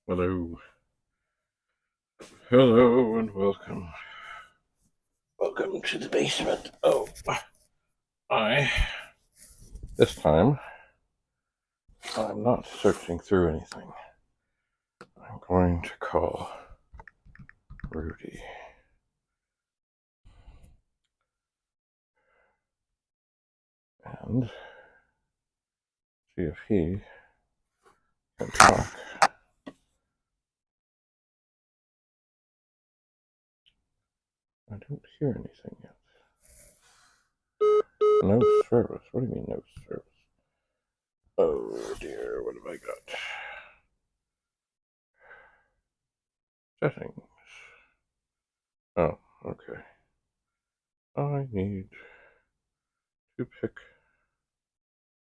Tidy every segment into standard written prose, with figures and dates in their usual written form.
Hello. Hello and welcome. Welcome to the basement. Oh, this time, I'm not searching through anything. I'm going to call Rudy. And see if he can talk. I don't hear anything yet. No service. What do you mean, no service? Oh dear, what have I got? Settings. Oh, okay. I need to pick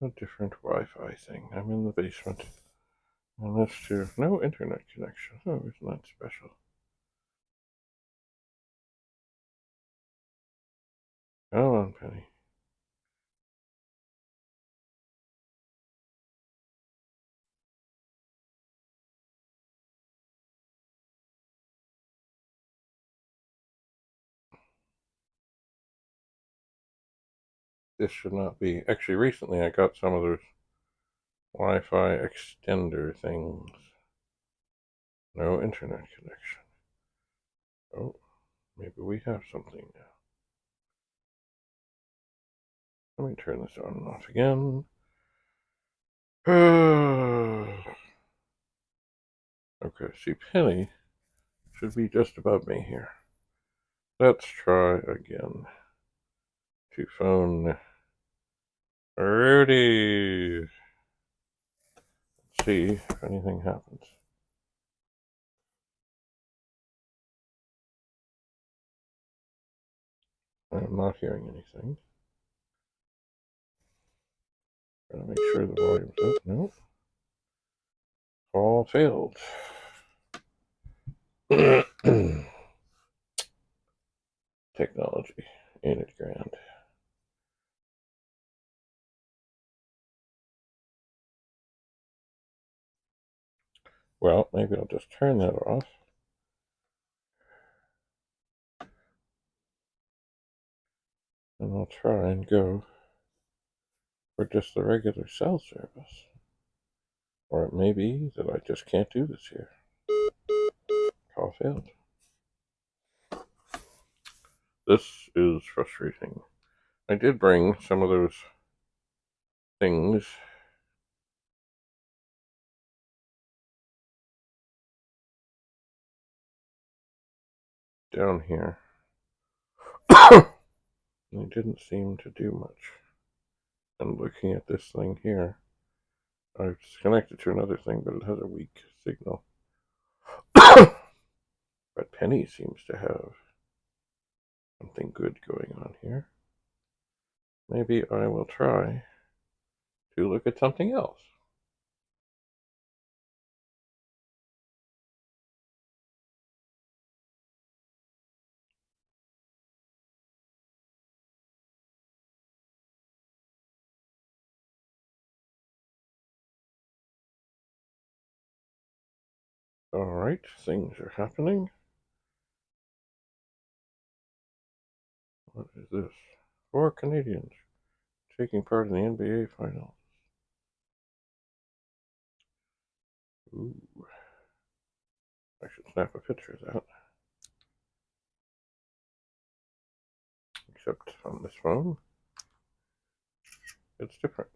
a different Wi-Fi thing. I'm in the basement. And let's do no internet connection. Oh, it's not special. Come on, Penny. This should not be. Actually, recently I got some of those Wi-Fi extender things. No internet connection. Oh, maybe we have something now. Let me turn this on and off again. Okay, see, Penny should be just above me here. Let's try again to phone Rudy. Let's see if anything happens. I'm not hearing anything. Gotta make sure the volume's up. No. All failed. Technology, ain't it grand? Well, maybe I'll just turn that off. And I'll try and go for just the regular cell service. Or it may be that I just can't do this here. Call failed. This is frustrating. I did bring some of those things down here. They didn't seem to do much. And looking at this thing here, I've connected to another thing, but it has a weak signal. But Penny seems to have something good going on here. Maybe I will try to look at something else. Alright, things are happening. What is this? 4 Canadians taking part in the NBA finals. Ooh. I should snap a picture of that. Except on this phone, it's different.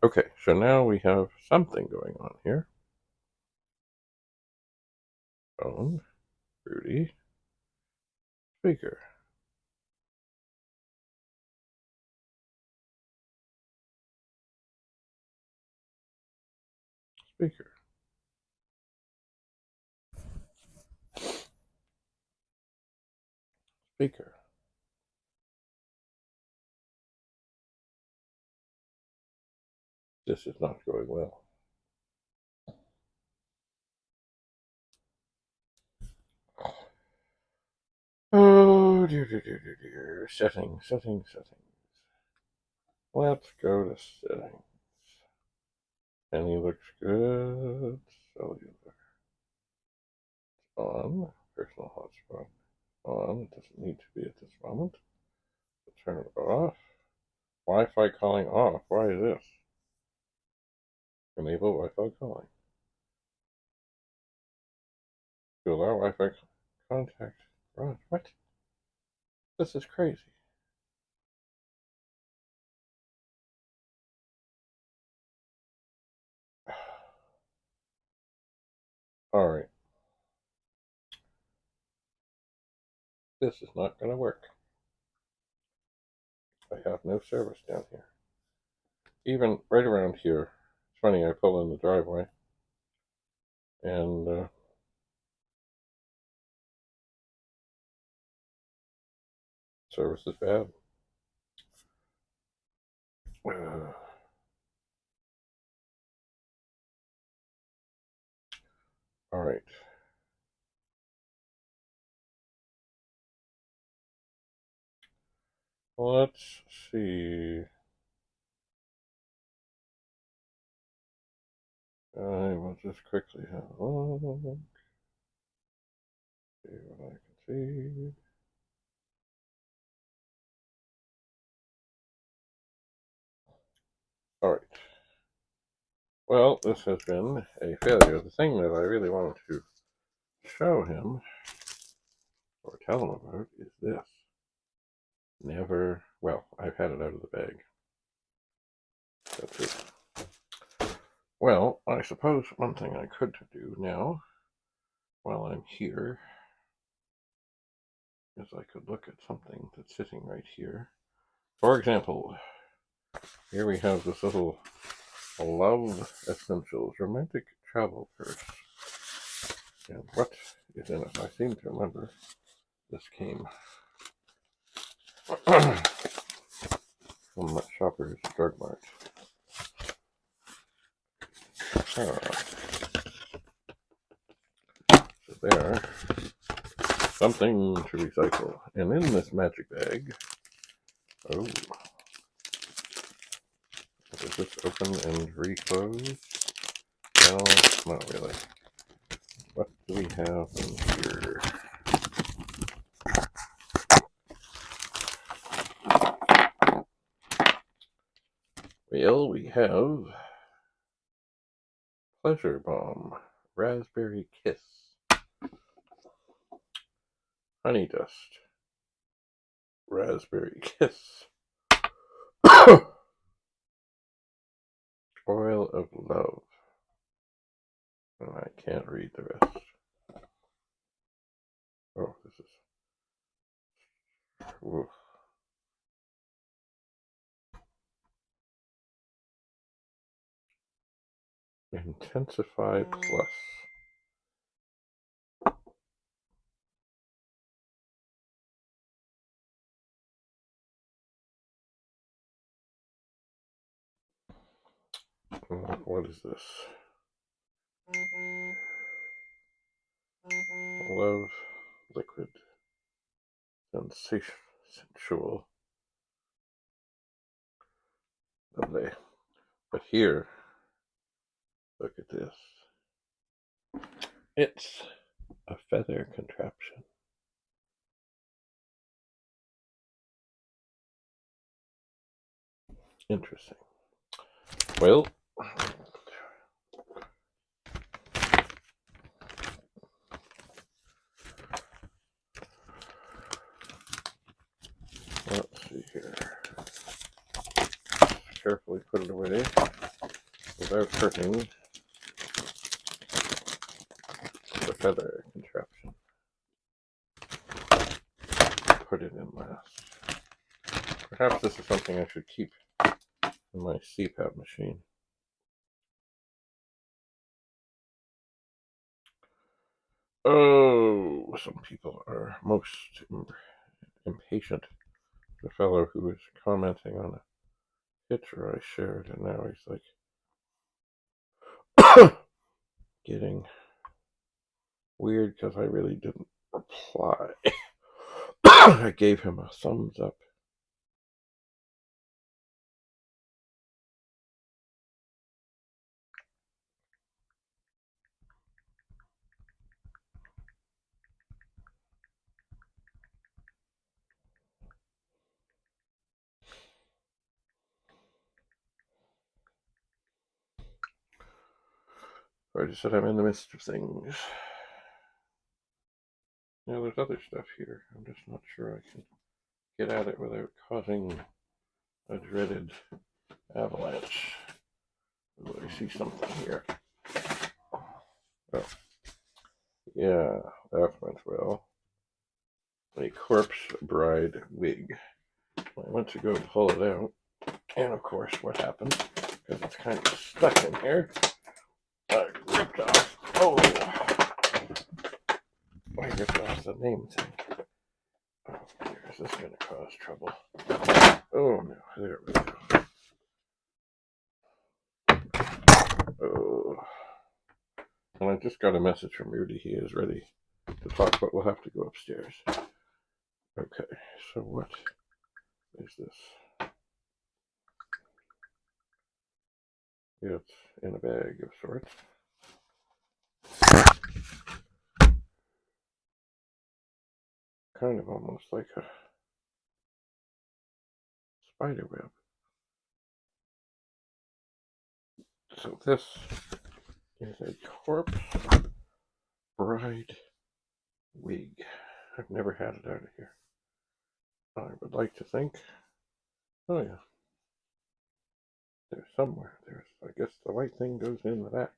Okay, so now we have something going on here. Phone, Rudy, speaker. Speaker. Speaker. This is not going well. Oh, dear. Settings. Let's go to settings. Penny looks good. Cellular. personal hotspot on. It doesn't need to be at this moment. Turn it off. Wi-Fi calling off. Why is this? Enable Wi-Fi calling. To allow Wi-Fi contact. Run. What? This is crazy. Alright. This is not going to work. I have no service down here. Even right around here. It's funny, I pull in the driveway and service is bad. Alright. Let's see. I will just quickly have a look. See what I can see. Alright. Well, this has been a failure. The thing that I really wanted to show him, or tell him about, is this. Never, well, I've had it out of the bag. That's it. Well, I suppose one thing I could do now, while I'm here, is I could look at something that's sitting right here. For example, here we have this little Love Essentials Romantic Travel Purse. And what is in it? I seem to remember this came from Shoppers Drug Mart. So there, something to recycle. And in this magic bag, oh, does this open and reclose? No, not really. What do we have in here? Well, we have Pleasure Bomb, Raspberry Kiss, Honey Dust, Raspberry Kiss, Oil of Love, and I can't read the rest. Oh, this is... Oof. Intensify Plus. What is this? Love Liquid Sensual. Lovely. But here, look at this. It's a feather contraption. Interesting. Well, let's see here. Carefully put it away without hurting the feather contraption. Put it in last. Perhaps this is something I should keep in my CPAP machine. Oh, some people are most impatient. The fellow who was commenting on a picture I shared, and now he's like getting weird because I really didn't reply. I gave him a thumbs up. I just said I'm in the midst of things. Now there's other stuff here. I'm just not sure I can get at it without causing a dreaded avalanche. Oh, I see something here. Oh, yeah, that went well. A corpse bride wig. I went to go pull it out, and of course, what happened, because it's kind of stuck in here, I ripped off. Oh, I ripped off the name thing. Oh dear, is this going to cause trouble? Oh no, there we go. Oh, and I just got a message from Rudy. He is ready to talk, but we'll have to go upstairs. Okay, so what is this? It's in a bag of sorts. Kind of almost like a spider web. So this is a corpse bride wig. I've never had it out of here. I would like to think. Oh yeah. There's somewhere. There's, I guess the white thing goes in the back.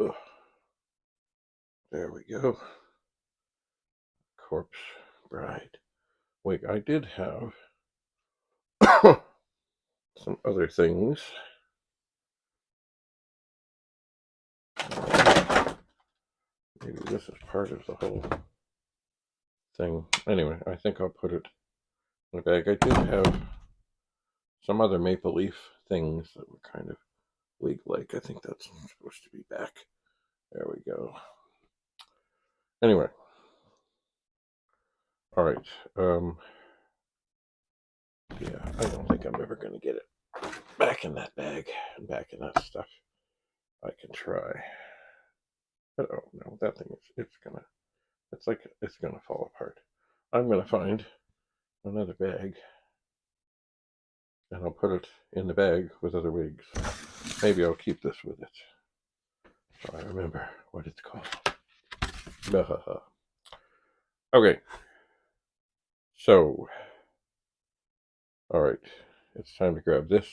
Ugh. There we go. Corpse bride wig. I did have some other things. Maybe this is part of the whole thing. Anyway, I think I'll put it in a bag. I did have some other maple leaf things that were kind of wig-like. I think that's supposed to be back. There we go. Anyway. All right. Yeah, I don't think I'm ever going to get it back in that bag and back in that stuff. I can try. But oh no, that thing is, it's gonna fall apart. I'm gonna find another bag and I'll put it in the bag with other wigs. Maybe I'll keep this with it so I remember what it's called. Okay. So, all right, it's time to grab this.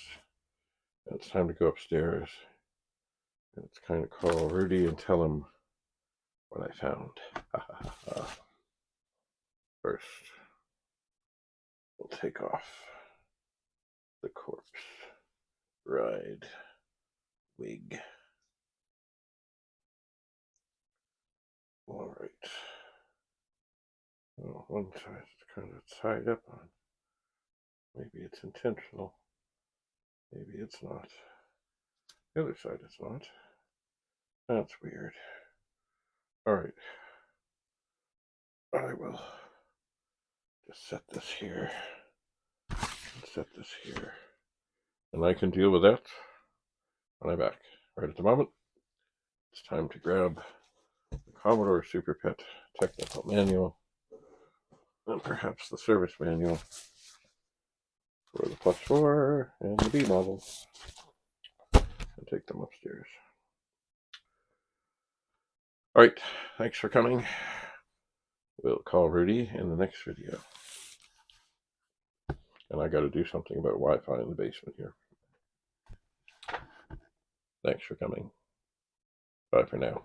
It's time to go upstairs. It's kind of call Rudy and tell him what I found. First, we'll take off the corpse bride wig. All right. Oh, one side is kind of tied up on. Maybe it's intentional. Maybe it's not. The other side is not. That's weird. All right. I will just set this here. And set this here. And I can deal with that when I'm back. Right at the moment, it's time to grab the Commodore Super Pet Technical Manual and perhaps the service manual for the Plus 4 and the B model and take them upstairs. All right, thanks for coming. We'll call Rudy in the next video. And I got to do something about Wi-Fi in the basement here. Thanks for coming. Bye for now.